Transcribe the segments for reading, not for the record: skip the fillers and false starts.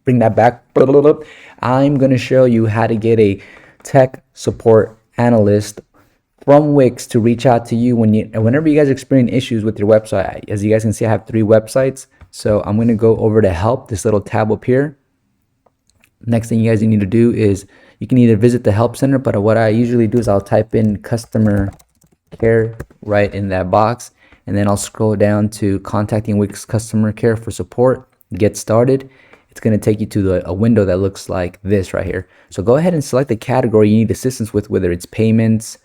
bring that back. I'm going to show you how to get a tech support analyst from Wix to reach out to you whenever you guys experience issues with your website. As you guys can see, I have 3 websites. So I'm going to go over to help, this little tab up here. Next thing you guys need to do is you can either visit the help center, but what I usually do is I'll type in customer care right in that box, and then I'll scroll down to contacting Wix customer care for support, get started. It's going to take you to a window that looks like this right here. So go ahead and select the category you need assistance with, whether it's payments,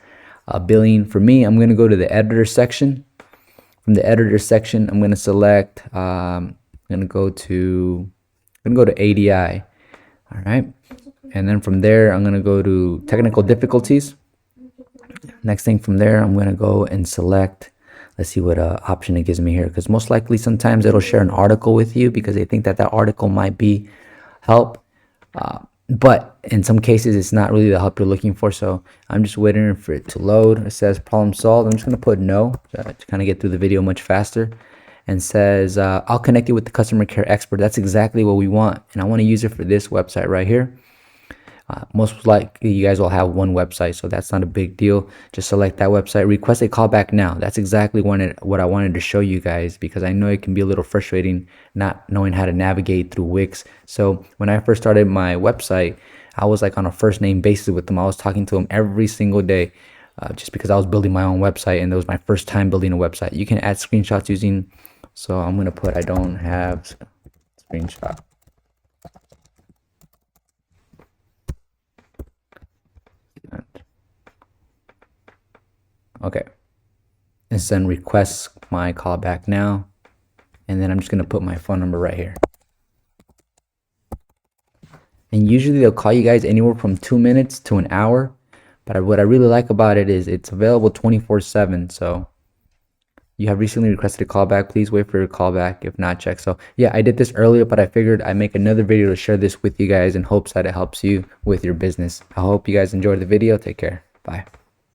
billing. For me, I'm going to go to the editor section. From the editor section, I'm going to select, I'm going to go to ADI. All right. And then from there, I'm going to go to technical difficulties. Next thing from there, I'm going to go and select, let's see what option it gives me here, because most likely sometimes it'll share an article with you because they think that article might be help. But in some cases, it's not really the help you're looking for. So I'm just waiting for it to load. It says problem solved. I'm just going to put no to kind of get through the video much faster. And says, I'll connect you with the customer care expert. That's exactly what we want. And I want to use it for this website right here. Most likely you guys will have one website, so that's not a big deal. Just select that website, request a callback now. That's exactly what I wanted to show you guys, because I know it can be a little frustrating not knowing how to navigate through Wix. So when I first started my website, I was like on a first name basis with them. I was talking to them every single day, just because I was building my own website, and it was my first time building a website. You can add screenshots using, so I'm going to put I don't have screenshot. Okay, and send request my callback now, and then I'm just gonna put my phone number right here. And usually they'll call you guys anywhere from 2 minutes to an hour, but what I really like about it is it's available 24/7. So you have recently requested a callback, please wait for your callback, if not, check. So yeah, I did this earlier, but I figured I'd make another video to share this with you guys in hopes that it helps you with your business. I hope you guys enjoyed the video. Take care. Bye.